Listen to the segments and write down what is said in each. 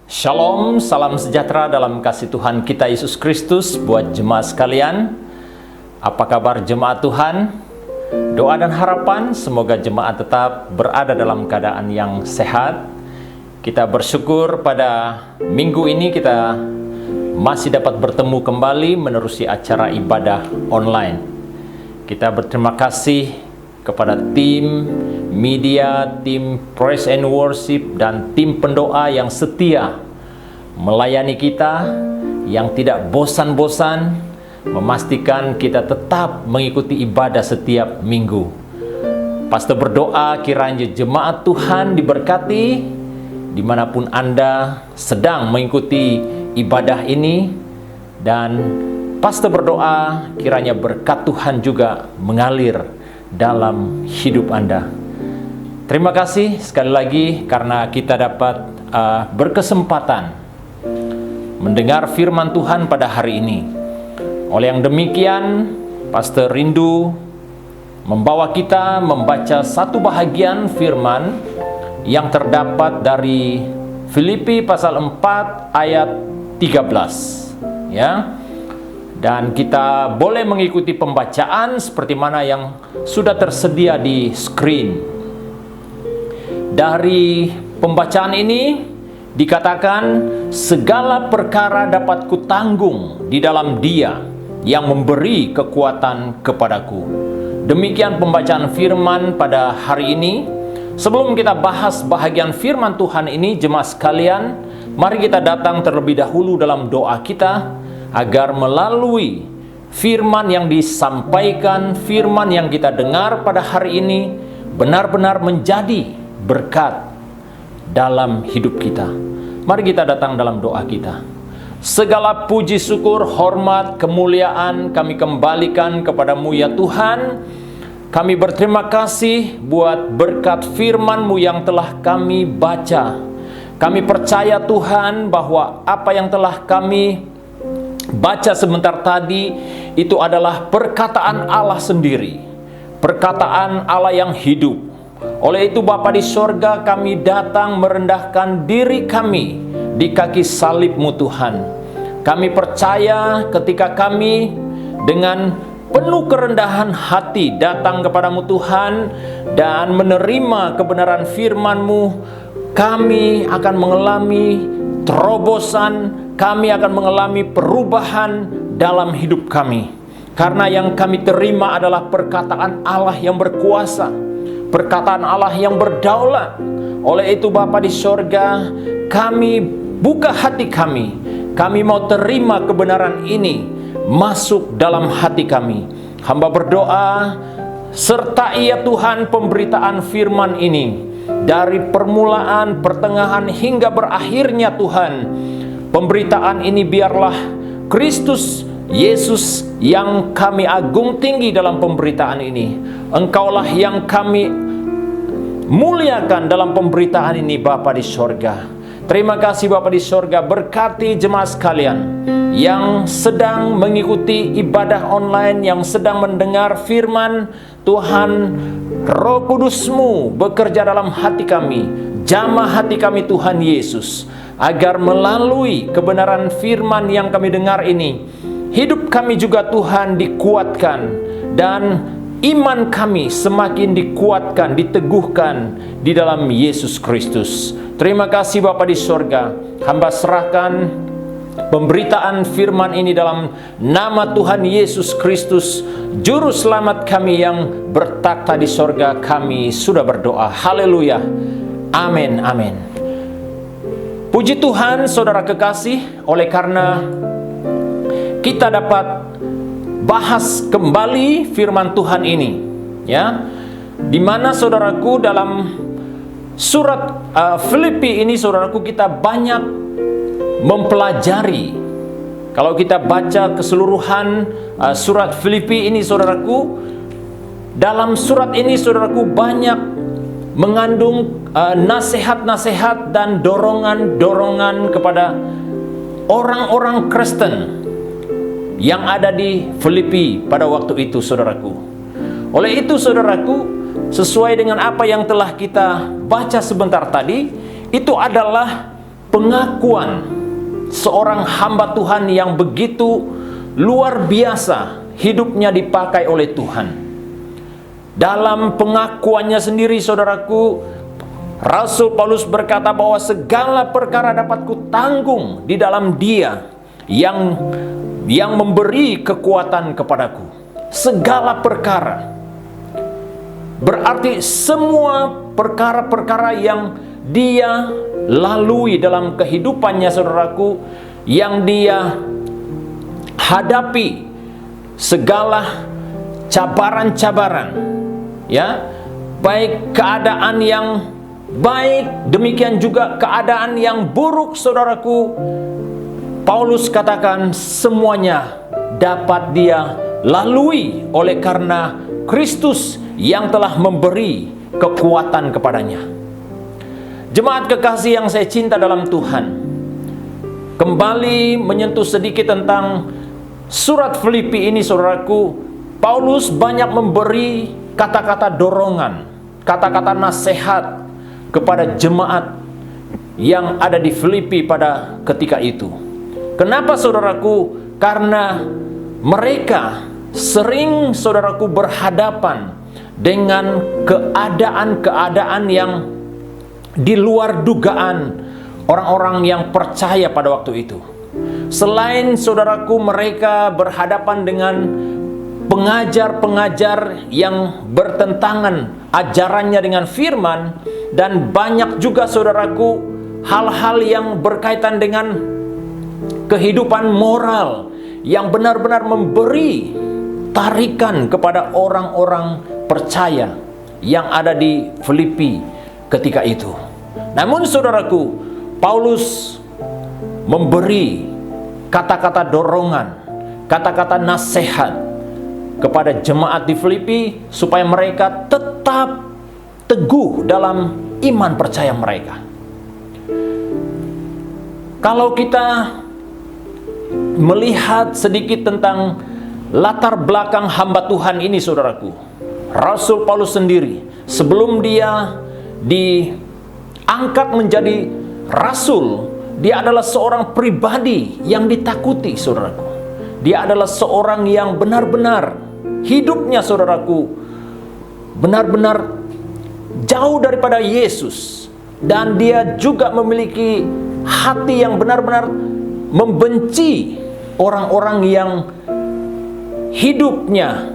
Shalom, salam sejahtera dalam kasih Tuhan kita Yesus Kristus buat jemaat sekalian. Apa kabar jemaat Tuhan? Doa dan harapan semoga jemaat tetap berada dalam keadaan yang sehat. Kita bersyukur pada minggu ini kita masih dapat bertemu kembali menerusi acara ibadah online. Kita berterima kasih kepada tim media, tim praise and worship, dan tim pendoa yang setia melayani kita, yang tidak bosan-bosan memastikan kita tetap mengikuti ibadah setiap minggu. Pastor berdoa kiranya jemaat Tuhan diberkati dimanapun Anda sedang mengikuti ibadah ini, dan Pastor berdoa kiranya berkat Tuhan juga mengalir dalam hidup Anda. Terima kasih sekali lagi karena kita dapat berkesempatan mendengar firman Tuhan pada hari ini. Oleh yang demikian, Pastor rindu membawa kita membaca satu bahagian firman yang terdapat dari Filipi pasal 4 ayat 13, ya. Dan kita boleh mengikuti pembacaan seperti mana yang sudah tersedia di screen. Dari pembacaan ini dikatakan, segala perkara dapat kutanggung di dalam Dia yang memberi kekuatan kepadaku. Demikian pembacaan firman pada hari ini. Sebelum kita bahas bahagian firman Tuhan ini, jemaat sekalian, mari kita datang terlebih dahulu dalam doa kita, agar melalui firman yang disampaikan, firman yang kita dengar pada hari ini benar-benar menjadi berkat dalam hidup kita. Mari kita datang dalam doa kita. Segala puji, syukur, hormat, kemuliaan kami kembalikan kepadamu ya Tuhan. Kami berterima kasih buat berkat firman-Mu yang telah kami baca. Kami percaya Tuhan bahwa apa yang telah kami baca sebentar tadi itu adalah perkataan Allah sendiri, perkataan Allah yang hidup. Oleh itu Bapa di sorga, kami datang merendahkan diri kami di kaki salib-Mu Tuhan. Kami percaya ketika kami dengan penuh kerendahan hati datang kepadamu Tuhan dan menerima kebenaran firman-Mu, kami akan mengalami terobosan, kami akan mengalami perubahan dalam hidup kami. Karena yang kami terima adalah perkataan Allah yang berkuasa, perkataan Allah yang berdaulat. Oleh itu Bapa di sorga, kami buka hati kami. Kami mau terima kebenaran ini masuk dalam hati kami. Hamba berdoa, sertai ya Tuhan pemberitaan firman ini dari permulaan, pertengahan hingga berakhirnya Tuhan. Pemberitaan ini biarlah Kristus Yesus yang kami agung tinggi dalam pemberitaan ini. Engkaulah yang kami muliakan dalam pemberitaan ini Bapa di sorga. Terima kasih Bapa di sorga, berkati jemaat sekalian yang sedang mengikuti ibadah online, yang sedang mendengar firman Tuhan. Roh Kudus-Mu bekerja dalam hati kami, jamah hati kami Tuhan Yesus, agar melalui kebenaran firman yang kami dengar ini, hidup kami juga Tuhan dikuatkan, dan iman kami semakin dikuatkan, diteguhkan di dalam Yesus Kristus. Terima kasih Bapa di sorga, hamba serahkan pemberitaan firman ini dalam nama Tuhan Yesus Kristus, Juru Selamat kami yang bertakhta di sorga. Kami sudah berdoa. Haleluya. Amin, amin. Puji Tuhan, saudara kekasih, oleh karena kita dapat bahas kembali firman Tuhan ini, ya, di mana saudaraku dalam surat Filipi ini, saudaraku, kita banyak mempelajari. Kalau kita baca keseluruhan surat Filipi ini, saudaraku, dalam surat ini, saudaraku, banyak mengandung nasihat-nasihat dan dorongan-dorongan kepada orang-orang Kristen yang ada di Filipi pada waktu itu, saudaraku. Oleh itu, saudaraku, sesuai dengan apa yang telah kita baca sebentar tadi, itu adalah pengakuan seorang hamba Tuhan yang begitu luar biasa hidupnya dipakai oleh Tuhan. Dalam pengakuannya sendiri, saudaraku, Rasul Paulus berkata bahwa segala perkara dapat kutanggung di dalam Dia yang memberi kekuatan kepadaku. Segala perkara berarti semua perkara-perkara yang dia lalui dalam kehidupannya, saudaraku, yang dia hadapi segala cabaran-cabaran, ya, baik keadaan yang baik, demikian juga keadaan yang buruk, saudaraku. Paulus katakan semuanya dapat dia lalui oleh karena Kristus yang telah memberi kekuatan kepadanya. Jemaat kekasih yang saya cinta dalam Tuhan, kembali menyentuh sedikit tentang surat Filipi ini, saudaraku. Paulus banyak memberi kata-kata dorongan, kata-kata nasihat kepada jemaat yang ada di Filipi pada ketika itu. Kenapa, saudaraku? Karena mereka sering, saudaraku, berhadapan dengan keadaan-keadaan yang di luar dugaan orang-orang yang percaya pada waktu itu. Selain, saudaraku, mereka berhadapan dengan pengajar-pengajar yang bertentangan ajarannya dengan firman, dan banyak juga, saudaraku, hal-hal yang berkaitan dengan kehidupan moral yang benar-benar memberi tarikan kepada orang-orang percaya yang ada di Filipi ketika itu. Namun, saudaraku, Paulus memberi kata-kata dorongan, kata-kata nasihat kepada jemaat di Filipi supaya mereka tetap teguh dalam iman percaya mereka. Kalau kita melihat sedikit tentang latar belakang hamba Tuhan ini, saudaraku, Rasul Paulus sendiri sebelum dia diangkat menjadi rasul, dia adalah seorang pribadi yang ditakuti, saudaraku. Dia adalah seorang yang benar-benar hidupnya, saudaraku, benar-benar jauh daripada Yesus, dan dia juga memiliki hati yang benar-benar membenci orang-orang yang hidupnya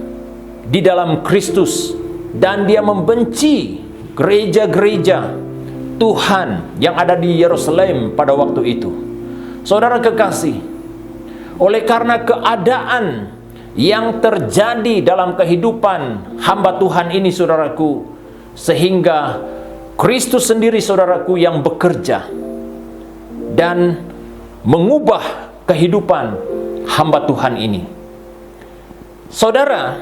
di dalam Kristus, dan dia membenci gereja-gereja Tuhan yang ada di Yerusalem pada waktu itu. Saudara kekasih, oleh karena keadaan yang terjadi dalam kehidupan hamba Tuhan ini, saudaraku, sehingga Kristus sendiri, saudaraku, yang bekerja dan mengubah kehidupan hamba Tuhan ini. Saudara,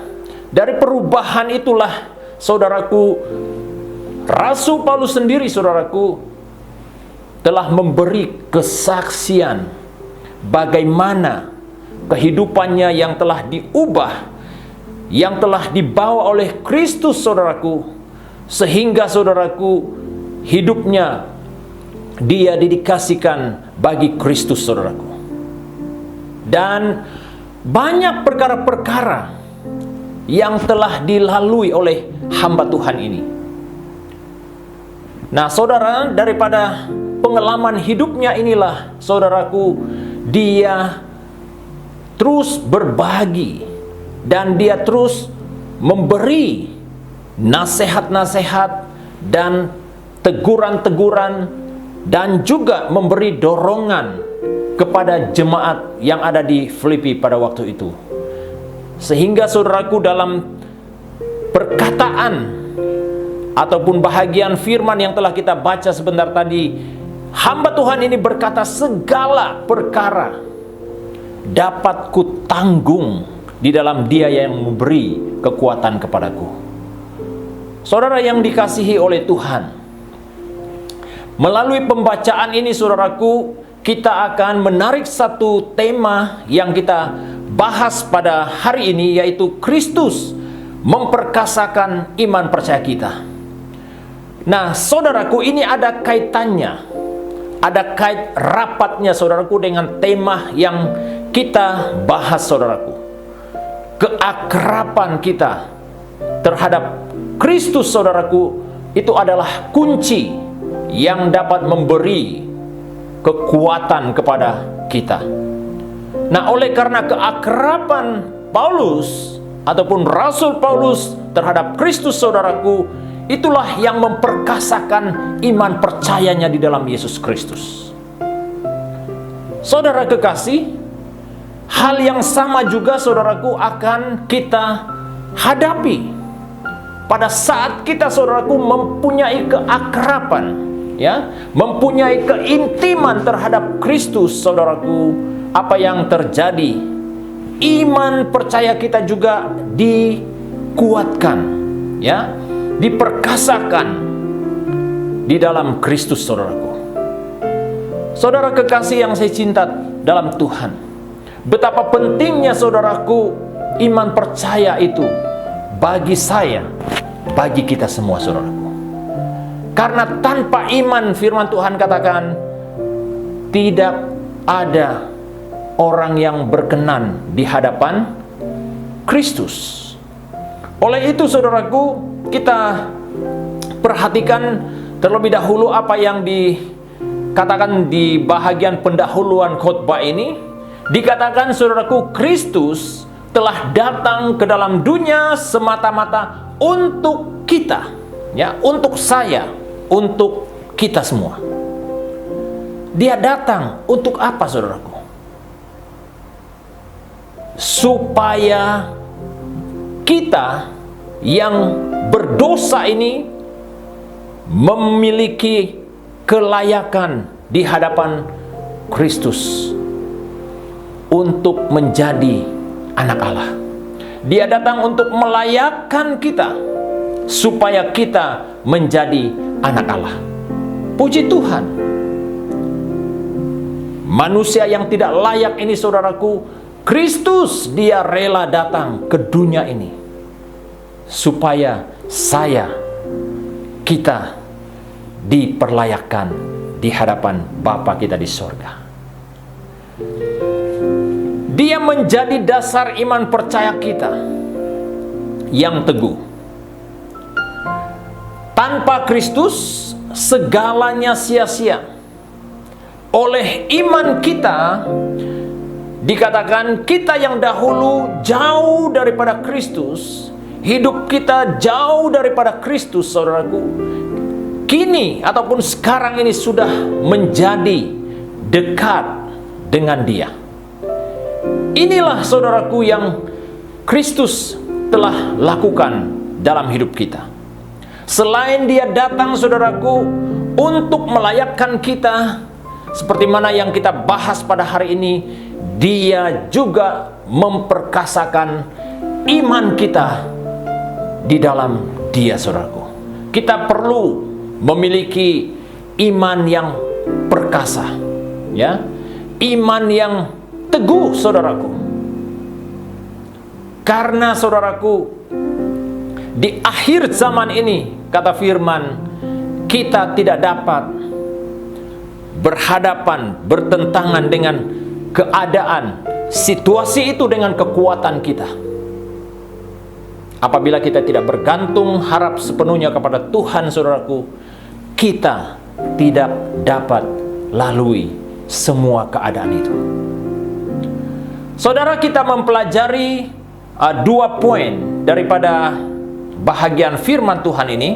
dari perubahan itulah, saudaraku, Rasul Paulus sendiri, saudaraku, telah memberi kesaksian bagaimana kehidupannya yang telah diubah, yang telah dibawa oleh Kristus, saudaraku, sehingga, saudaraku, hidupnya dia didedikasikan bagi Kristus, saudaraku. Dan banyak perkara-perkara yang telah dilalui oleh hamba Tuhan ini. Nah, saudara, daripada pengalaman hidupnya inilah, saudaraku, dia terus berbagi dan dia terus memberi nasihat-nasihat dan teguran-teguran, dan juga memberi dorongan kepada jemaat yang ada di Filipi pada waktu itu. Sehingga, saudaraku, dalam perkataan ataupun bahagian firman yang telah kita baca sebentar tadi, hamba Tuhan ini berkata, segala perkara dapat kutanggung di dalam Dia yang memberi kekuatan kepadaku. Saudara yang dikasihi oleh Tuhan, melalui pembacaan ini, saudaraku, kita akan menarik satu tema yang kita bahas pada hari ini, yaitu Kristus memperkasakan iman percaya kita. Nah, saudaraku, ini ada kaitannya ada kait rapatnya saudaraku dengan tema yang kita bahas saudaraku. Keakraban kita terhadap Kristus saudaraku, itu adalah kunci yang dapat memberi kekuatan kepada kita. Nah, oleh karena keakraban Paulus ataupun Rasul Paulus terhadap Kristus saudaraku, itulah yang memperkasakan iman percayanya di dalam Yesus Kristus. Saudara kekasih, hal yang sama juga saudaraku akan kita hadapi pada saat kita saudaraku mempunyai keakraban, ya, mempunyai keintiman terhadap Kristus saudaraku. Apa yang terjadi? Iman percaya kita juga dikuatkan, ya, diperkasakan di dalam Kristus saudaraku. Saudara kekasih yang saya cinta dalam Tuhan, betapa pentingnya saudaraku iman percaya itu bagi saya, bagi kita semua saudaraku. Karena tanpa iman, firman Tuhan katakan, tidak ada orang yang berkenan di hadapan Kristus. Oleh itu saudaraku, kita perhatikan terlebih dahulu apa yang dikatakan di bahagian pendahuluan khotbah ini. Dikatakan saudaraku, Kristus telah datang ke dalam dunia semata-mata untuk kita, ya, untuk saya, untuk kita semua. Dia datang untuk apa saudaraku? Supaya kita yang berdosa ini memiliki kelayakan di hadapan Kristus untuk menjadi anak Allah. Dia datang untuk melayakkan kita supaya kita menjadi anak Allah. Puji Tuhan. Manusia yang tidak layak ini saudaraku, Kristus dia rela datang ke dunia ini supaya kita diperlayakkan di hadapan Bapa kita di sorga. Dia menjadi dasar iman percaya kita yang teguh. Tanpa Kristus segalanya sia-sia. Oleh iman kita, dikatakan kita yang dahulu jauh daripada Kristus, hidup kita jauh daripada Kristus saudaraku, kini ataupun sekarang ini sudah menjadi dekat dengan Dia. Inilah saudaraku yang Kristus telah lakukan dalam hidup kita. Selain Dia datang saudaraku untuk melayakkan kita, seperti mana yang kita bahas pada hari ini, Dia juga memperkasakan iman kita di dalam Dia saudaraku. Kita perlu memiliki iman yang perkasa, ya, iman yang teguh saudaraku. Karena saudaraku, di akhir zaman ini, kata firman, kita tidak dapat berhadapan, bertentangan dengan keadaan, situasi itu dengan kekuatan kita. Apabila kita tidak bergantung harap sepenuhnya kepada Tuhan saudaraku, kita tidak dapat lalui semua keadaan itu. Saudara, kita mempelajari 2 poin daripada bahagian firman Tuhan ini.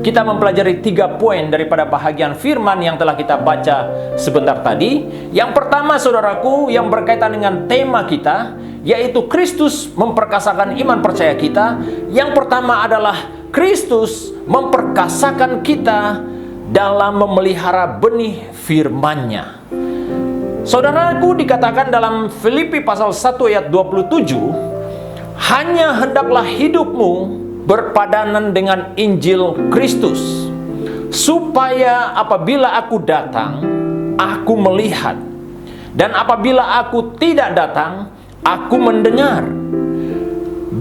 Kita mempelajari 3 poin daripada bahagian firman yang telah kita baca sebentar tadi. Yang pertama saudaraku, yang berkaitan dengan tema kita, yaitu Kristus memperkasakan iman percaya kita. Yang pertama adalah Kristus memperkasakan kita dalam memelihara benih firman-Nya. Saudaraku, dikatakan dalam Filipi pasal 1 ayat 27, hanya hendaklah hidupmu berpadanan dengan Injil Kristus, supaya apabila aku datang, aku melihat, dan apabila aku tidak datang, aku mendengar,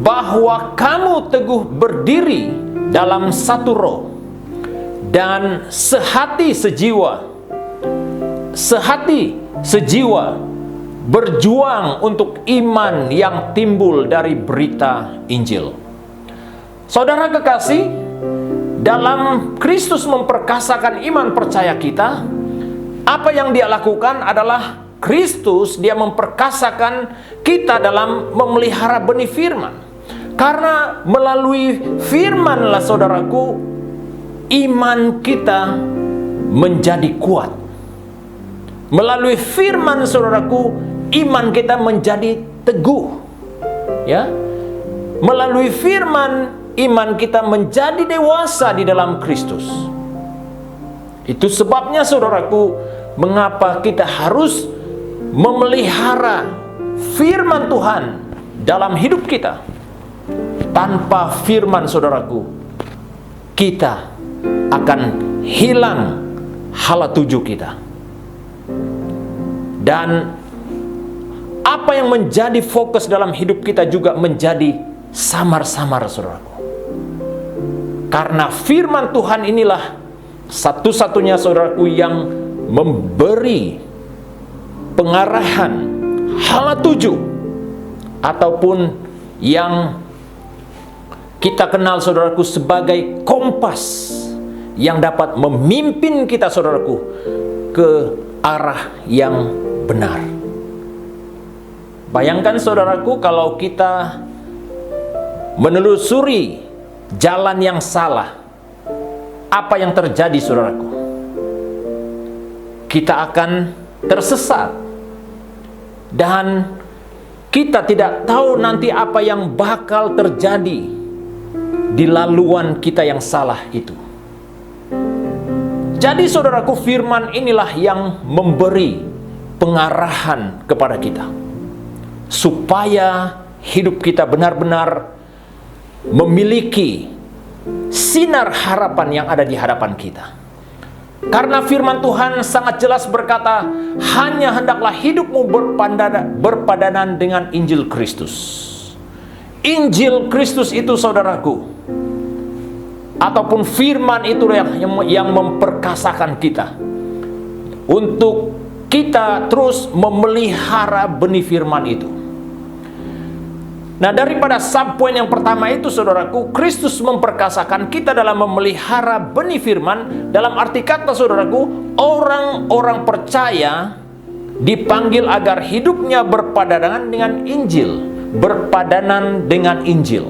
bahwa kamu teguh berdiri dalam satu roh, dan sehati sejiwa berjuang untuk iman yang timbul dari berita Injil. Saudara kekasih, dalam Kristus memperkasakan iman percaya kita, apa yang Dia lakukan adalah Kristus, Dia memperkasakan kita dalam memelihara benih firman. Karena melalui firmanlah, saudaraku, iman kita menjadi kuat. Melalui firman, saudaraku, iman kita menjadi teguh. Ya. Melalui firman, iman kita menjadi dewasa di dalam Kristus. Itu sebabnya, saudaraku, mengapa kita harus memelihara firman Tuhan dalam hidup kita. Tanpa firman, saudaraku, kita akan hilang hala tuju kita. Dan apa yang menjadi fokus dalam hidup kita juga menjadi samar-samar, saudaraku. Karena firman Tuhan inilah satu-satunya, saudaraku, yang memberi pengarahan hala tuju, ataupun yang kita kenal, saudaraku, sebagai kompas yang dapat memimpin kita, saudaraku, ke arah yang benar. Bayangkan, saudaraku, kalau kita menelusuri jalan yang salah, apa yang terjadi, saudaraku? Kita akan tersesat, dan kita tidak tahu nanti apa yang bakal terjadi di laluan kita yang salah itu. Jadi, saudaraku, firman inilah yang memberi pengarahan kepada kita, supaya hidup kita benar-benar memiliki sinar harapan yang ada di hadapan kita. Karena firman Tuhan sangat jelas berkata, hanya hendaklah hidupmu berpadanan dengan Injil Kristus. Injil Kristus itu, saudaraku, ataupun firman itu yang memperkasakan kita untuk kita terus memelihara benih firman itu. Nah, daripada subpoin yang pertama itu, saudaraku, Kristus memperkasakan kita dalam memelihara benih firman. Dalam arti kata, saudaraku, orang-orang percaya dipanggil agar hidupnya berpadanan dengan Injil, berpadanan dengan Injil.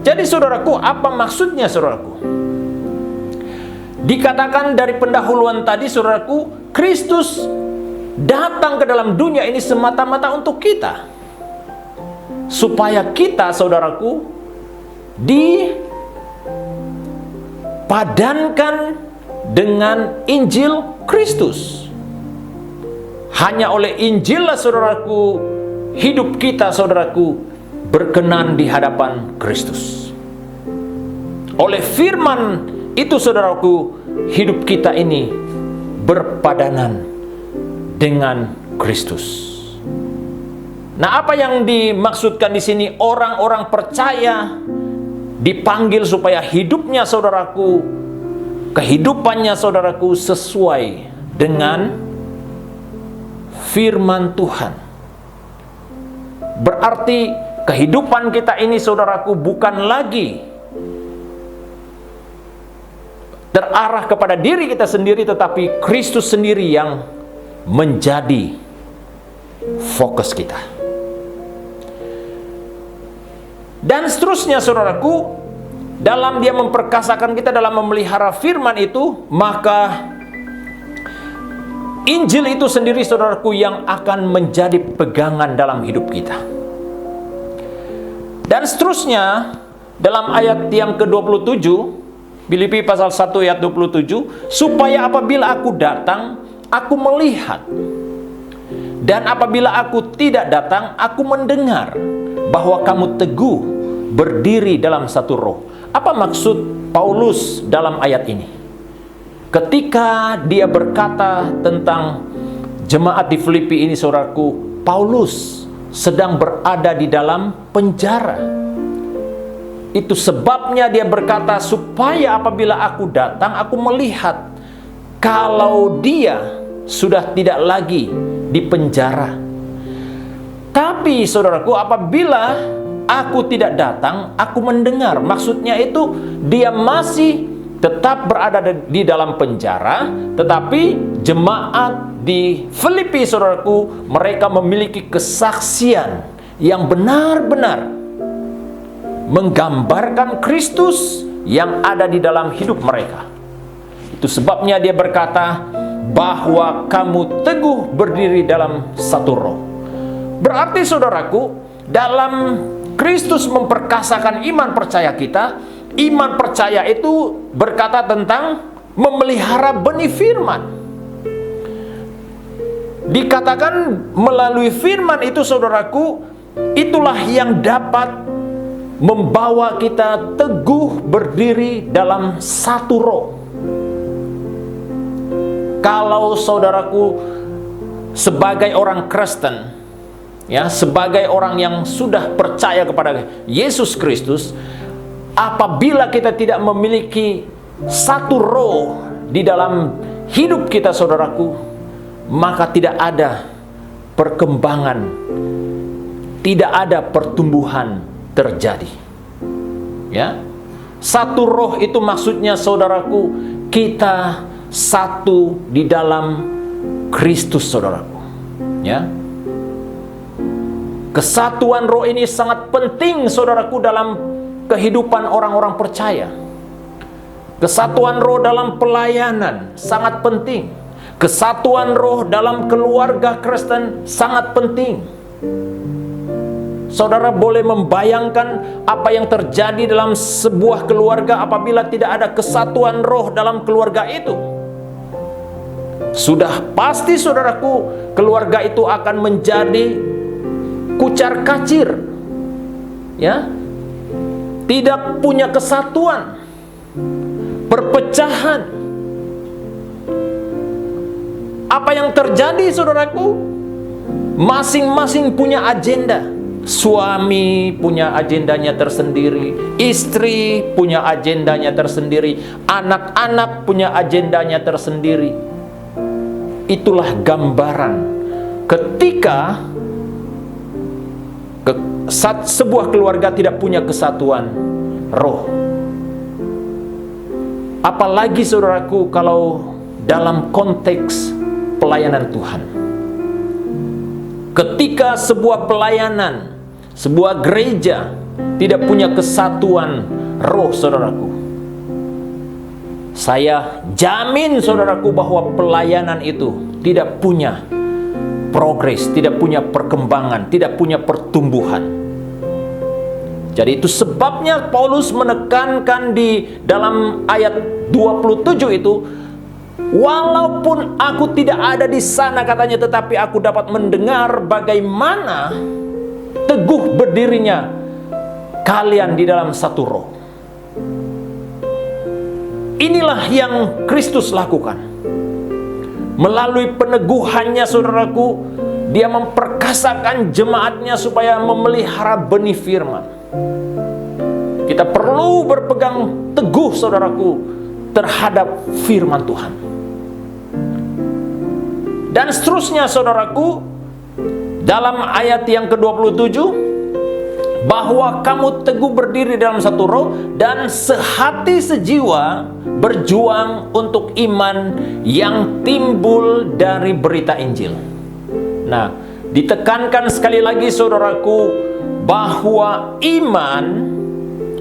Jadi, saudaraku, apa maksudnya, saudaraku? Dikatakan dari pendahuluan tadi, saudaraku, Kristus datang ke dalam dunia ini semata-mata untuk kita, supaya kita, saudaraku, dipadankan dengan Injil Kristus. Hanya oleh Injil lah, saudaraku, hidup kita, saudaraku, berkenan di hadapan Kristus. Oleh firman itu, saudaraku, hidup kita ini berpadanan dengan Kristus. Nah, apa yang dimaksudkan di sini? Orang-orang percaya dipanggil supaya hidupnya, saudaraku, kehidupannya, saudaraku, sesuai dengan firman Tuhan. Berarti kehidupan kita ini, saudaraku, bukan lagi terarah kepada diri kita sendiri, tetapi Kristus sendiri yang menjadi fokus kita. Dan seterusnya, saudaraku, dalam Dia memperkasakan kita dalam memelihara firman itu, maka Injil itu sendiri, saudaraku, yang akan menjadi pegangan dalam hidup kita. Dan seterusnya, dalam ayat yang ke-27, Filipi pasal 1 ayat 27, supaya apabila aku datang, aku melihat, dan apabila aku tidak datang, aku mendengar bahwa kamu teguh berdiri dalam satu roh. Apa maksud Paulus dalam ayat ini? Ketika dia berkata tentang jemaat di Filipi ini, saudaraku, Paulus sedang berada di dalam penjara. Itu sebabnya dia berkata, supaya apabila aku datang, aku melihat kalau dia sudah tidak lagi di penjara. Tapi saudaraku, apabila aku tidak datang, aku mendengar. Maksudnya itu dia masih tetap berada di dalam penjara, tetapi jemaat di Filipi, saudaraku, mereka memiliki kesaksian yang benar-benar menggambarkan Kristus yang ada di dalam hidup mereka. Itu sebabnya dia berkata bahwa kamu teguh berdiri dalam satu roh. Berarti saudaraku, dalam Kristus memperkasakan iman percaya kita. Iman percaya itu berkata tentang memelihara benih firman. Dikatakan melalui firman itu, saudaraku, itulah yang dapat membawa kita teguh berdiri dalam satu roh. Kalau saudaraku sebagai orang Kristen, ya, sebagai orang yang sudah percaya kepada Yesus Kristus, apabila kita tidak memiliki satu roh di dalam hidup kita, saudaraku, maka tidak ada perkembangan, tidak ada pertumbuhan terjadi. Ya, satu roh itu maksudnya, saudaraku, kita satu di dalam Kristus, saudaraku. Ya, kesatuan roh ini sangat penting, saudaraku, dalam kehidupan orang-orang percaya. Kesatuan roh dalam pelayanan sangat penting. Kesatuan roh dalam keluarga Kristen sangat penting. Saudara boleh membayangkan apa yang terjadi dalam sebuah keluarga apabila tidak ada kesatuan roh dalam keluarga itu. Sudah pasti, saudaraku, keluarga itu akan menjadi kucar kacir, ya, tidak punya kesatuan, perpecahan. Apa yang terjadi, saudaraku? Masing-masing punya agenda. Suami punya agendanya tersendiri, istri punya agendanya tersendiri, anak-anak punya agendanya tersendiri. Itulah gambaran ketika sebuah keluarga tidak punya kesatuan roh. Apalagi, saudaraku, kalau dalam konteks pelayanan Tuhan. Ketika sebuah pelayanan, sebuah gereja tidak punya kesatuan roh, saudaraku, saya jamin, saudaraku, bahwa pelayanan itu tidak punya progres, tidak punya perkembangan, tidak punya pertumbuhan. Jadi itu sebabnya Paulus menekankan di dalam ayat 27 itu, walaupun aku tidak ada di sana, katanya, tetapi aku dapat mendengar bagaimana teguh berdirinya kalian di dalam satu roh. Inilah yang Kristus lakukan. Melalui peneguhannya, saudaraku, dia memperkasakan jemaatnya supaya memelihara benih firman. Kita perlu berpegang teguh, saudaraku, terhadap firman Tuhan. Dan seterusnya, saudaraku, dalam ayat yang ke-27, bahwa kamu teguh berdiri dalam satu roh dan sehati sejiwa berjuang untuk iman yang timbul dari berita Injil. Nah, ditekankan sekali lagi, saudaraku, bahwa iman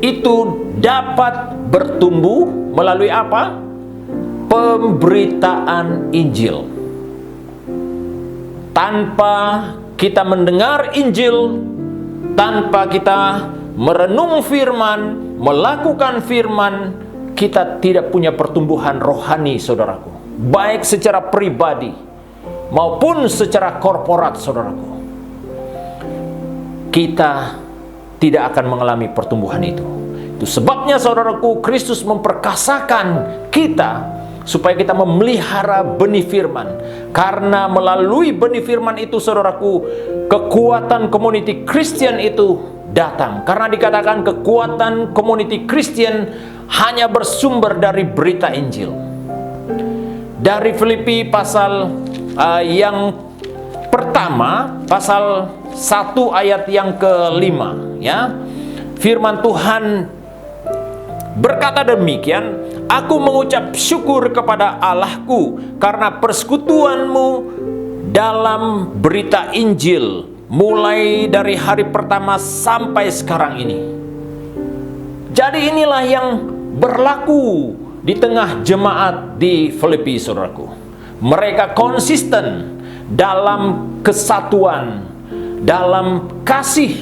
itu dapat bertumbuh melalui apa? Pemberitaan Injil. Tanpa kita mendengar Injil, tanpa kita merenung firman, melakukan firman, kita tidak punya pertumbuhan rohani, saudaraku. Baik secara pribadi maupun secara korporat, saudaraku. Kita tidak akan mengalami pertumbuhan itu. Itu sebabnya, saudaraku, Kristus memperkasakan kita supaya kita memelihara benih firman. Karena melalui benih firman itu, saudaraku, kekuatan community Christian itu datang. Karena dikatakan kekuatan community Kristen hanya bersumber dari berita Injil. Dari Filipi pasal yang pertama, pasal 1 ayat yang ke-5, ya. Firman Tuhan berkata demikian, "Aku mengucap syukur kepada Allahku karena persekutuanmu dalam berita Injil mulai dari hari pertama sampai sekarang ini." Jadi inilah yang berlaku di tengah jemaat di Filipi, saudaraku. Mereka konsisten dalam kesatuan, dalam kasih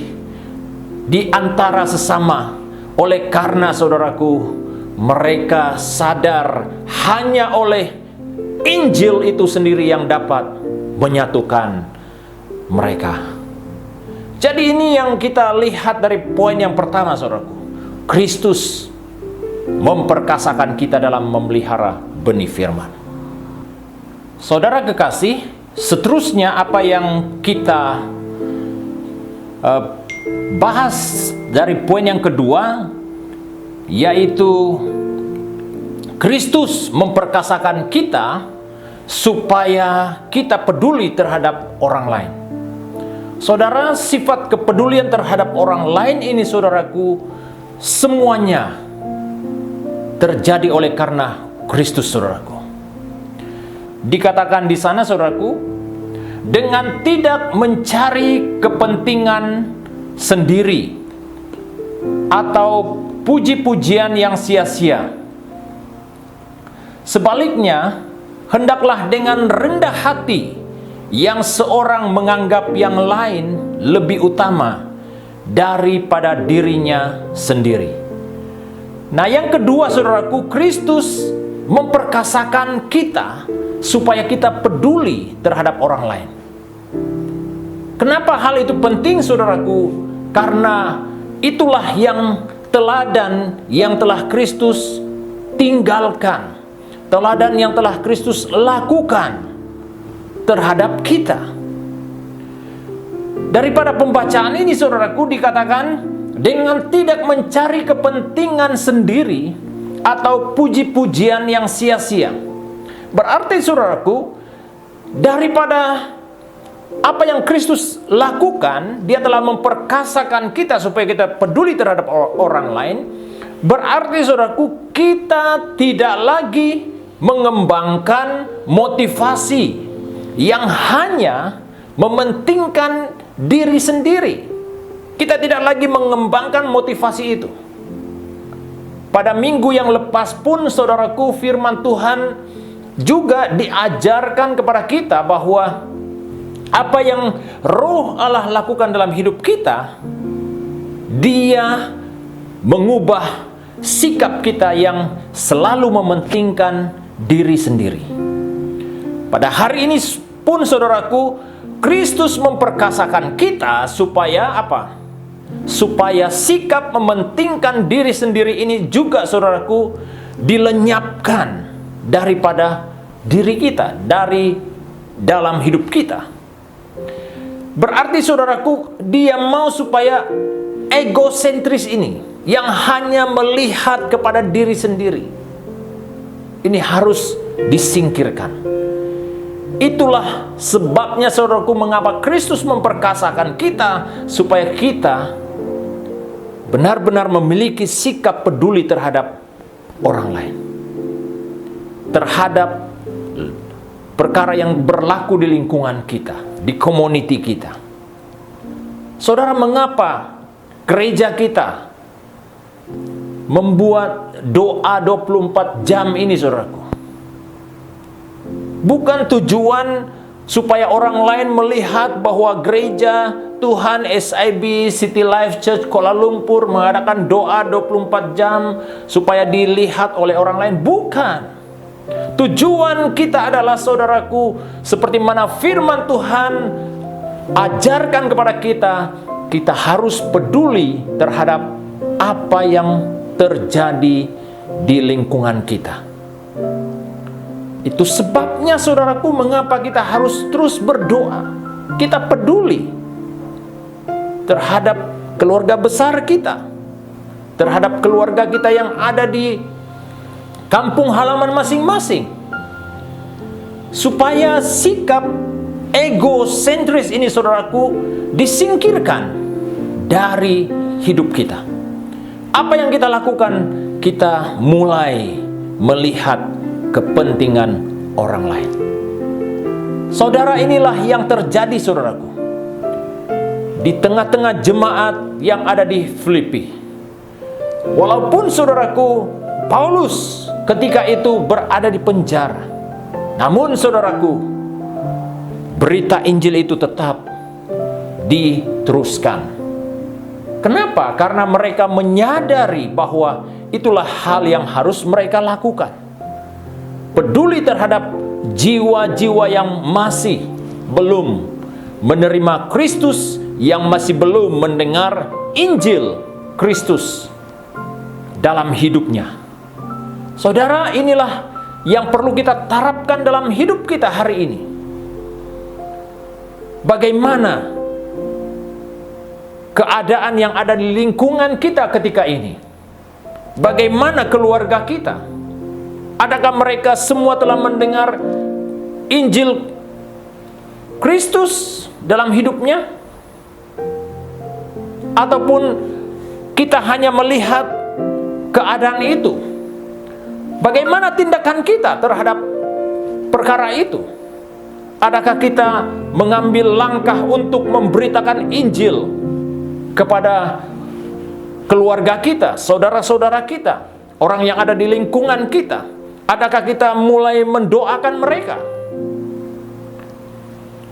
di antara sesama. Oleh karena, saudaraku, mereka sadar hanya oleh Injil itu sendiri yang dapat menyatukan mereka. Jadi ini yang kita lihat dari poin yang pertama, saudaraku. Kristus memperkasakan kita dalam memelihara benih firman. Saudara kekasih, seterusnya apa yang kita bahas dari poin yang kedua, yaitu Kristus memperkasakan kita supaya kita peduli terhadap orang lain. Saudara, sifat kepedulian terhadap orang lain ini, saudaraku, semuanya terjadi oleh karena Kristus, saudaraku. Dikatakan di sana, saudaraku, dengan tidak mencari kepentingan sendiri atau puji-pujian yang sia-sia. Sebaliknya, hendaklah dengan rendah hati yang seorang menganggap yang lain lebih utama daripada dirinya sendiri. Nah, yang kedua, saudaraku, Kristus memperkasakan kita supaya kita peduli terhadap orang lain. Kenapa hal itu penting, saudaraku? Karena itulah yang teladan yang telah Kristus tinggalkan, teladan yang telah Kristus lakukan terhadap kita. Daripada pembacaan ini, saudaraku, dikatakan dengan tidak mencari kepentingan sendiri atau puji-pujian yang sia-sia. Berarti, saudaraku, daripada apa yang Kristus lakukan, Dia telah memperkasakan kita supaya kita peduli terhadap orang lain. Berarti, saudaraku, kita tidak lagi mengembangkan motivasi yang hanya mementingkan diri sendiri. Kita tidak lagi mengembangkan motivasi itu. Pada minggu yang lepas pun, saudaraku, firman Tuhan juga diajarkan kepada kita bahwa apa yang Roh Allah lakukan dalam hidup kita, Dia mengubah sikap kita yang selalu mementingkan diri sendiri. Pada hari ini pun, saudaraku, Kristus memperkasakan kita supaya apa? Supaya sikap mementingkan diri sendiri ini juga, saudaraku, dilenyapkan daripada diri kita, dari dalam hidup kita. Berarti, saudaraku, Dia mau supaya egosentris ini, yang hanya melihat kepada diri sendiri, ini harus disingkirkan. Itulah sebabnya, saudaraku, mengapa Kristus memperkasakan kita supaya kita benar-benar memiliki sikap peduli terhadap orang lain, terhadap perkara yang berlaku di lingkungan kita, di community kita. Saudara, mengapa gereja kita membuat doa 24 jam ini, saudaraku? Bukan tujuan supaya orang lain melihat bahwa gereja Tuhan SIB City Life Church Kuala Lumpur mengadakan doa 24 jam supaya dilihat oleh orang lain. Bukan. Tujuan kita adalah, saudaraku, seperti mana firman Tuhan ajarkan kepada kita, kita harus peduli terhadap apa yang terjadi di lingkungan kita. Itu sebabnya, saudaraku, mengapa kita harus terus berdoa. Kita peduli terhadap keluarga besar kita, terhadap keluarga kita yang ada di kampung halaman masing-masing, supaya sikap egosentris ini, saudaraku, disingkirkan dari hidup kita. Apa yang kita lakukan? Kita mulai melihat kepentingan orang lain. Saudara, inilah yang terjadi, saudaraku, di tengah-tengah jemaat yang ada di Filipi. Walaupun, saudaraku, Paulus ketika itu berada di penjara, namun, saudaraku, berita Injil itu tetap diteruskan. Kenapa? Karena mereka menyadari bahwa itulah hal yang harus mereka lakukan. Peduli terhadap jiwa-jiwa yang masih belum menerima Kristus, yang masih belum mendengar Injil Kristus dalam hidupnya. Saudara, inilah yang perlu kita terapkan dalam hidup kita hari ini. Bagaimana keadaan yang ada di lingkungan kita ketika ini? Bagaimana keluarga kita? Adakah mereka semua telah mendengar Injil Kristus dalam hidupnya? Ataupun kita hanya melihat keadaan itu? Bagaimana tindakan kita terhadap perkara itu? Adakah kita mengambil langkah untuk memberitakan Injil kepada keluarga kita, saudara-saudara kita, orang yang ada di lingkungan kita? Adakah kita mulai mendoakan mereka?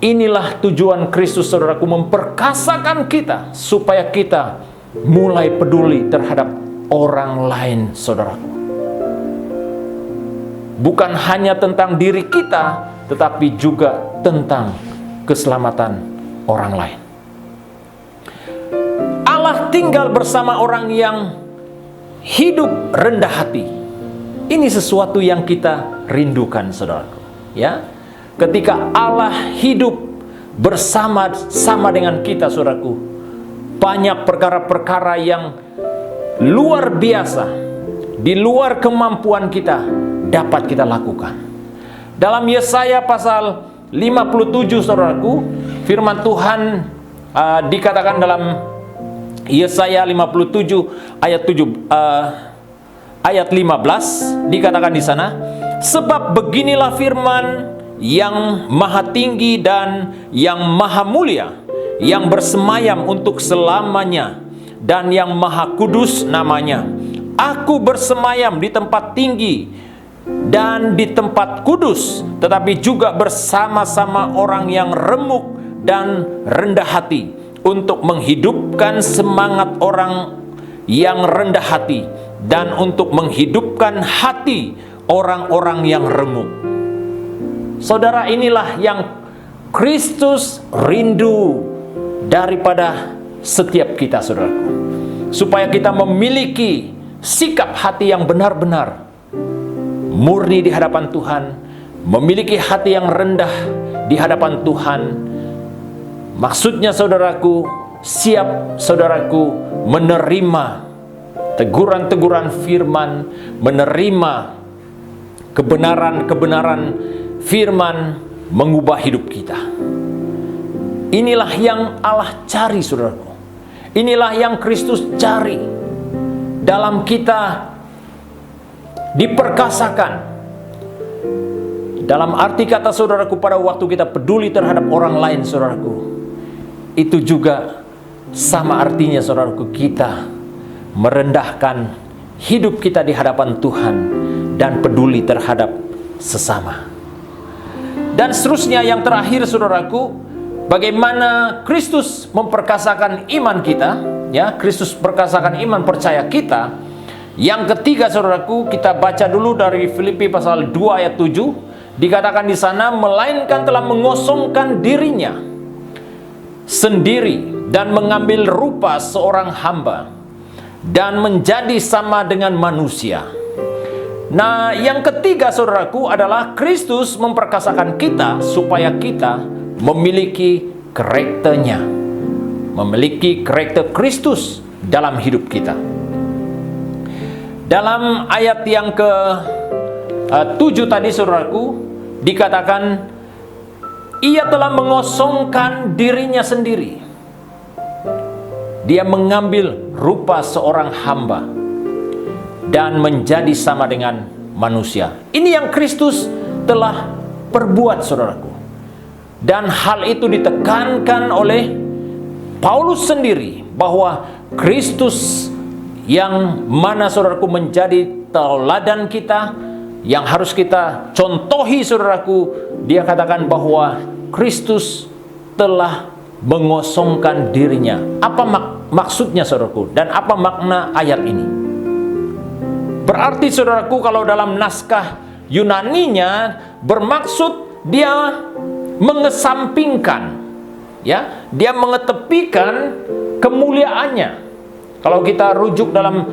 Inilah tujuan Kristus, saudaraku, memperkasakan kita supaya kita mulai peduli terhadap orang lain, saudaraku. Bukan hanya tentang diri kita, tetapi juga tentang keselamatan orang lain. Allah tinggal bersama orang yang hidup rendah hati. Ini sesuatu yang kita rindukan, saudaraku. Ya, ketika Allah hidup bersama-sama dengan kita, saudaraku, banyak perkara-perkara yang luar biasa, di luar kemampuan kita, dapat kita lakukan. Dalam Yesaya pasal 57, saudaraku, firman Tuhan dikatakan dalam Yesaya 57 ayat 15, dikatakan di sana, sebab beginilah firman yang maha tinggi dan yang maha mulia, yang bersemayam untuk selamanya, dan yang maha kudus namanya. Aku bersemayam di tempat tinggi dan di tempat kudus, tetapi juga bersama-sama orang yang remuk dan rendah hati, untuk menghidupkan semangat orang yang rendah hati, dan untuk menghidupkan hati orang-orang yang remuk. Saudara, inilah yang Kristus rindu daripada setiap kita, saudaraku, supaya kita memiliki sikap hati yang benar-benar murni di hadapan Tuhan, memiliki hati yang rendah di hadapan Tuhan. Maksudnya, saudaraku, siap, saudaraku, menerima teguran-teguran firman, menerima kebenaran-kebenaran firman, mengubah hidup kita. Inilah yang Allah cari, saudaraku. Inilah yang Kristus cari dalam kita diperkasakan. Dalam arti kata, saudaraku, pada waktu kita peduli terhadap orang lain, saudaraku, itu juga sama artinya, saudaraku, kita merendahkan hidup kita di hadapan Tuhan dan peduli terhadap sesama. Dan seterusnya, yang terakhir, saudaraku, bagaimana Kristus memperkasakan iman kita, ya, Kristus perkasakan iman percaya kita. Yang ketiga, saudaraku, kita baca dulu dari Filipi pasal 2 ayat 7, dikatakan di sana, melainkan telah mengosongkan dirinya sendiri dan mengambil rupa seorang hamba dan menjadi sama dengan manusia. Nah, yang ketiga, saudaraku, adalah Kristus memperkasakan kita supaya kita memiliki karakternya. memiliki karakter Kristus dalam hidup kita. Dalam ayat yang ke-7 tadi, saudaraku, dikatakan ia telah mengosongkan dirinya sendiri. Dia mengambil rupa seorang hamba dan menjadi sama dengan manusia. Ini yang Kristus telah perbuat, saudaraku. Dan hal itu ditekankan oleh Paulus sendiri, bahwa Kristus yang mana, saudaraku, menjadi teladan kita, yang harus kita contohi, saudaraku. Dia katakan bahwa Kristus telah mengosongkan dirinya. Apa maksudnya, saudaraku? Dan apa makna ayat ini? Berarti, saudaraku, kalau dalam naskah Yunaninya bermaksud dia mengesampingkan, ya, dia mengetepikan kemuliaannya. Kalau kita rujuk dalam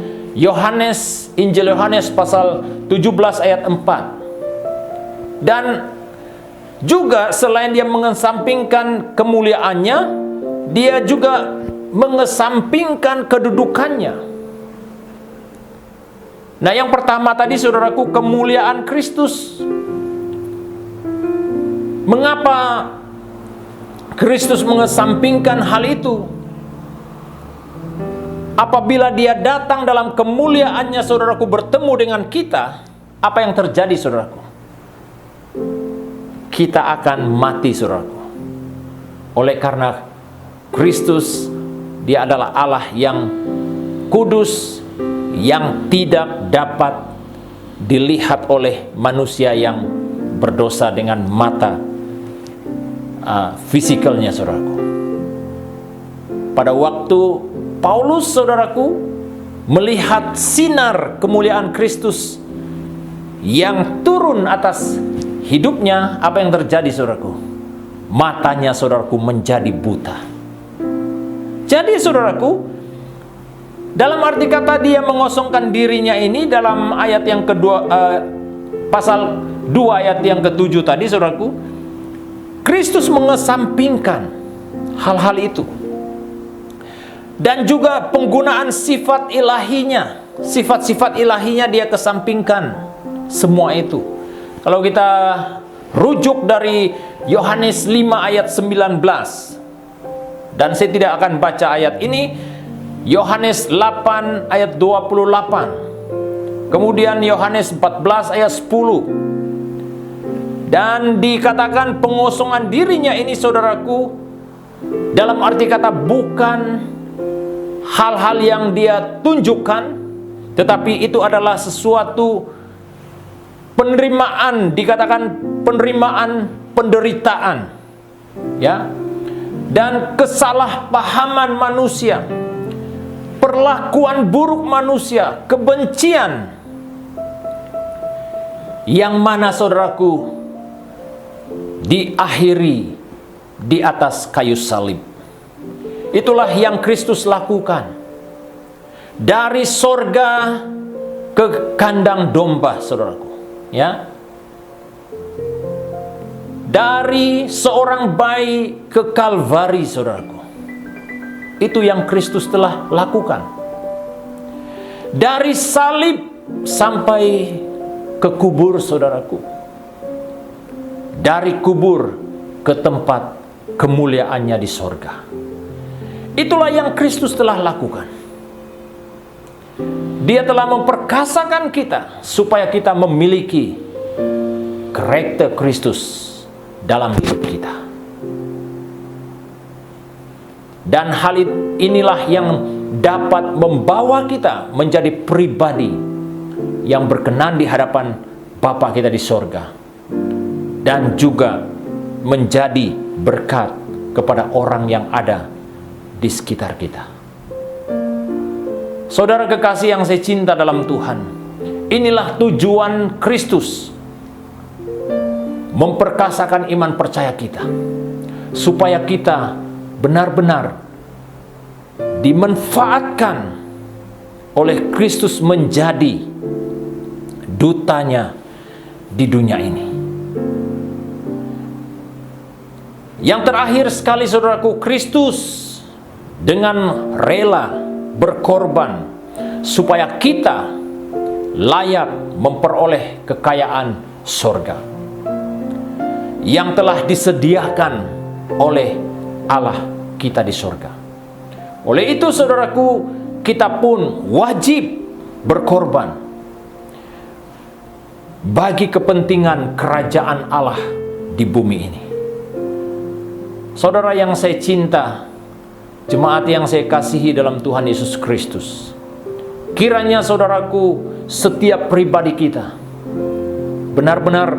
Injil Yohanes pasal 17 ayat 4. Dan juga selain dia mengesampingkan kemuliaannya, dia juga mengesampingkan kedudukannya. Nah, yang pertama tadi, saudaraku, kemuliaan Kristus. Mengapa Kristus mengesampingkan hal itu? Apabila dia datang dalam kemuliaannya, saudaraku, bertemu dengan kita, apa yang terjadi, saudaraku? Kita akan mati, saudaraku. Oleh karena Kristus, dia adalah Allah yang kudus, yang tidak dapat dilihat oleh manusia yang berdosa dengan mata fisikalnya, saudaraku. Pada waktu Paulus, saudaraku, melihat sinar kemuliaan Kristus yang turun atas hidupnya, apa yang terjadi, saudaraku? Matanya, saudaraku, menjadi buta. Jadi, saudaraku, dalam arti kata dia mengosongkan dirinya ini, dalam ayat yang kedua, pasal 2 ayat yang ke-7 tadi, saudaraku, Kristus mengesampingkan hal-hal itu. Dan juga penggunaan sifat ilahinya, sifat-sifat ilahinya dia kesampingkan semua itu. Kalau kita rujuk dari Yohanes 5 ayat 19, dan saya tidak akan baca ayat ini, Yohanes 8 ayat 28, kemudian Yohanes 14 ayat 10, dan dikatakan pengosongan dirinya ini, saudaraku, dalam arti kata bukan hal-hal yang dia tunjukkan, tetapi itu adalah sesuatu penerimaan, dikatakan penerimaan penderitaan, ya, dan kesalahpahaman manusia, perlakuan buruk manusia, kebencian, yang mana, saudaraku, diakhiri di atas kayu salib. Itulah yang Kristus lakukan. Dari sorga ke kandang domba, saudaraku, ya. Dari seorang bayi ke Kalvari, saudaraku. Itu yang Kristus telah lakukan. Dari salib sampai ke kubur, saudaraku. Dari kubur ke tempat kemuliaannya di sorga. Itulah yang Kristus telah lakukan. Dia telah memperkasakan kita supaya kita memiliki karakter Kristus dalam hidup kita. Dan hal inilah yang dapat membawa kita menjadi pribadi yang berkenan di hadapan Bapa kita di sorga, dan juga menjadi berkat kepada orang yang ada di sekitar kita. Saudara kekasih yang saya cinta dalam Tuhan, inilah tujuan Kristus memperkasakan iman percaya kita, supaya kita benar-benar dimanfaatkan oleh Kristus menjadi dutanya di dunia ini. Yang terakhir sekali, saudaraku, Kristus dengan rela berkorban supaya kita layak memperoleh kekayaan surga yang telah disediakan oleh Allah kita di surga. Oleh itu saudaraku, kita pun wajib berkorban bagi kepentingan kerajaan Allah di bumi ini. Saudara yang saya cinta, jemaat yang saya kasihi dalam Tuhan Yesus Kristus, kiranya saudaraku, setiap pribadi kita benar-benar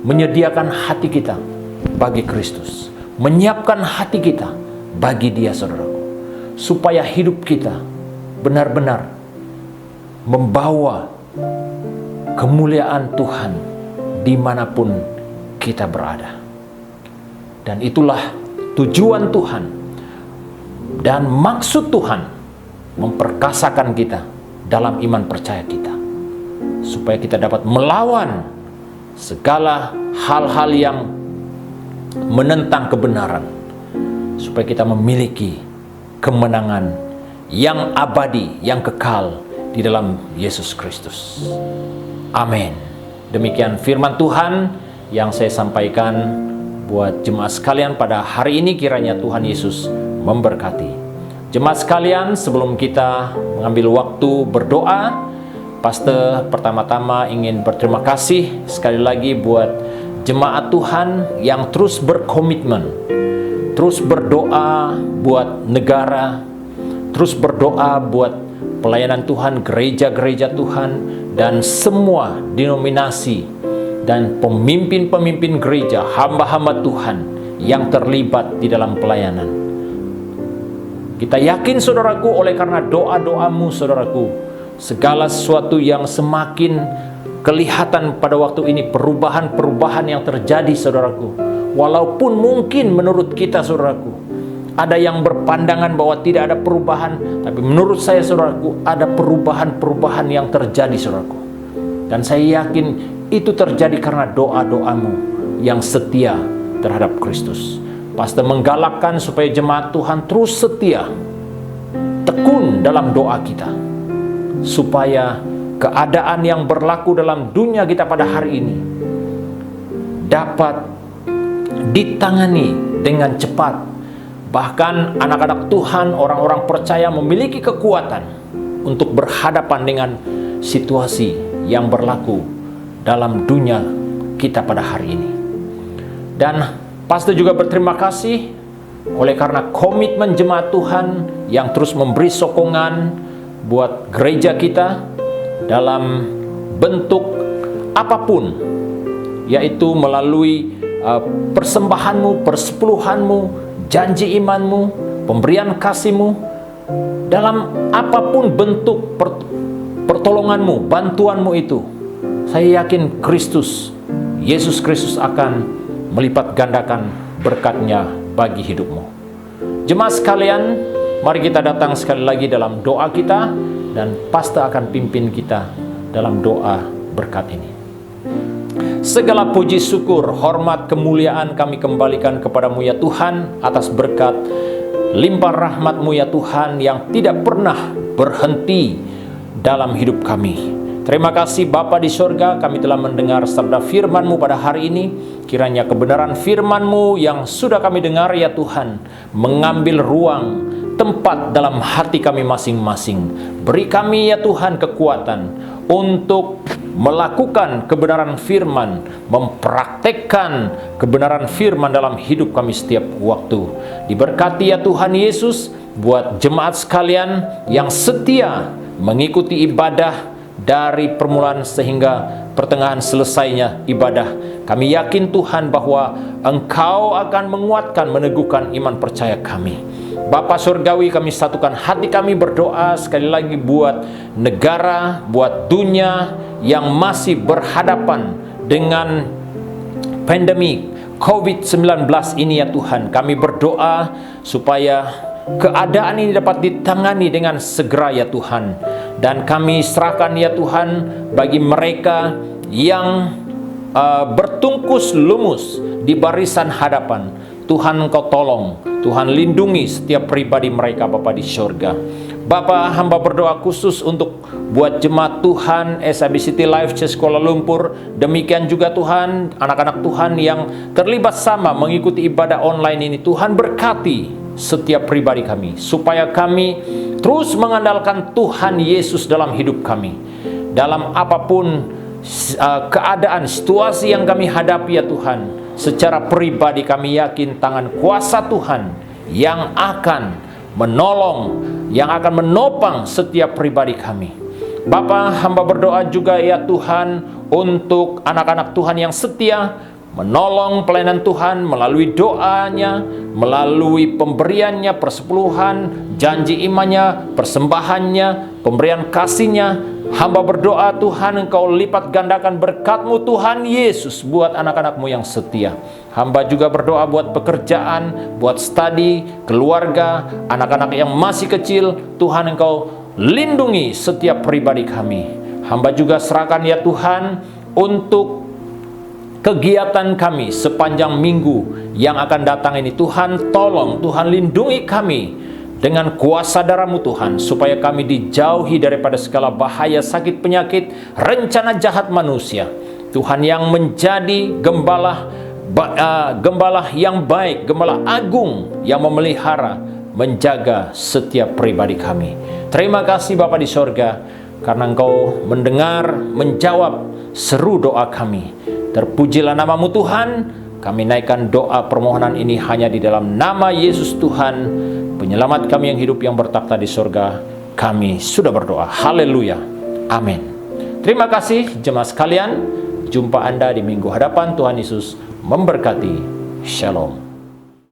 menyediakan hati kita bagi Kristus, menyiapkan hati kita bagi Dia, saudaraku, supaya hidup kita benar-benar membawa kemuliaan Tuhan dimanapun kita berada. Dan itulah tujuan Tuhan dan maksud Tuhan memperkasakan kita dalam iman percaya kita, supaya kita dapat melawan segala hal-hal yang menentang kebenaran, supaya kita memiliki kemenangan yang abadi, yang kekal di dalam Yesus Kristus. Amin. Demikian firman Tuhan yang saya sampaikan buat jemaat sekalian pada hari ini. Kiranya Tuhan Yesus memberkati. Jemaat sekalian, sebelum kita mengambil waktu berdoa, Pastor pertama-tama ingin berterima kasih sekali lagi buat jemaat Tuhan yang terus berkomitmen, terus berdoa buat negara, terus berdoa buat pelayanan Tuhan, gereja-gereja Tuhan, dan semua denominasi dan pemimpin-pemimpin gereja, hamba-hamba Tuhan yang terlibat di dalam pelayanan. Kita yakin saudaraku, oleh karena doa-doamu saudaraku, segala sesuatu yang semakin kelihatan pada waktu ini, perubahan-perubahan yang terjadi saudaraku. Walaupun mungkin menurut kita saudaraku, ada yang berpandangan bahwa tidak ada perubahan, tapi menurut saya saudaraku, ada perubahan-perubahan yang terjadi saudaraku. Dan saya yakin itu terjadi karena doa-doamu yang setia terhadap Kristus. Pastor menggalakkan supaya jemaat Tuhan terus setia, tekun dalam doa kita, supaya keadaan yang berlaku dalam dunia kita pada hari ini dapat ditangani dengan cepat. Bahkan anak-anak Tuhan, orang-orang percaya memiliki kekuatan untuk berhadapan dengan situasi yang berlaku dalam dunia kita pada hari ini. Dan Pastor juga berterima kasih oleh karena komitmen jemaat Tuhan yang terus memberi sokongan buat gereja kita dalam bentuk apapun, yaitu melalui persembahanmu, persepuluhanmu, janji imanmu, pemberian kasihmu, dalam apapun bentuk pertolonganmu, bantuanmu itu. Saya yakin Yesus Kristus akan melipat gandakan berkatnya bagi hidupmu. Jemaat sekalian, mari kita datang sekali lagi dalam doa kita, dan Pastor akan pimpin kita dalam doa berkat ini. Segala puji syukur, hormat, kemuliaan kami kembalikan kepadamu ya Tuhan, atas berkat limpah rahmat-Mu ya Tuhan yang tidak pernah berhenti dalam hidup kami. Terima kasih Bapa di sorga, kami telah mendengar sabda firman-Mu pada hari ini. Kiranya kebenaran firman-Mu yang sudah kami dengar ya Tuhan, mengambil ruang, tempat dalam hati kami masing-masing. Beri kami ya Tuhan kekuatan untuk melakukan kebenaran firman, mempraktekkan kebenaran firman dalam hidup kami setiap waktu. Diberkati ya Tuhan Yesus, buat jemaat sekalian yang setia mengikuti ibadah dari permulaan sehingga pertengahan selesainya ibadah. Kami yakin Tuhan bahwa Engkau akan menguatkan, meneguhkan iman percaya kami. Bapa Surgawi, kami satukan hati kami berdoa sekali lagi buat negara, buat dunia yang masih berhadapan dengan pandemi COVID-19 ini ya Tuhan. Kami berdoa supaya keadaan ini dapat ditangani dengan segera ya Tuhan. Dan kami serahkan ya Tuhan bagi mereka yang bertungkus lumus di barisan hadapan. Tuhan Engkau tolong, Tuhan lindungi setiap pribadi mereka Bapa di surga. Bapa, hamba berdoa khusus untuk buat jemaat Tuhan SIB City Life Church Kuala Lumpur. Demikian juga Tuhan, anak-anak Tuhan yang terlibat sama mengikuti ibadah online ini. Tuhan berkati setiap pribadi kami, supaya kami terus mengandalkan Tuhan Yesus dalam hidup kami. Dalam apapun keadaan, situasi yang kami hadapi ya Tuhan, secara pribadi kami yakin tangan kuasa Tuhan yang akan menolong, yang akan menopang setiap pribadi kami. Bapa, hamba berdoa juga ya Tuhan untuk anak-anak Tuhan yang setia menolong pelayanan Tuhan melalui doanya, melalui pemberiannya, persepuluhan, janji imannya, persembahannya, pemberian kasihnya. Hamba berdoa Tuhan Engkau lipat gandakan berkat-Mu Tuhan Yesus buat anak-anak-Mu yang setia. Hamba juga berdoa buat pekerjaan, buat studi, keluarga, anak-anak yang masih kecil. Tuhan Engkau lindungi setiap pribadi kami. Hamba juga serahkan ya Tuhan untuk kegiatan kami sepanjang minggu yang akan datang ini. Tuhan tolong, Tuhan lindungi kami dengan kuasa darah-Mu Tuhan, supaya kami dijauhi daripada segala bahaya, sakit, penyakit, rencana jahat manusia. Tuhan yang menjadi gembala yang baik, gembala agung yang memelihara, menjaga setiap pribadi kami. Terima kasih Bapa di sorga, karena Engkau mendengar, menjawab seru doa kami. Terpujilah nama-Mu Tuhan. Kami naikkan doa permohonan ini hanya di dalam nama Yesus Tuhan, Penyelamat kami yang hidup yang bertakhta di surga. Kami sudah berdoa. Haleluya. Amin. Terima kasih jemaat sekalian. Jumpa Anda di minggu hadapan. Tuhan Yesus memberkati. Shalom.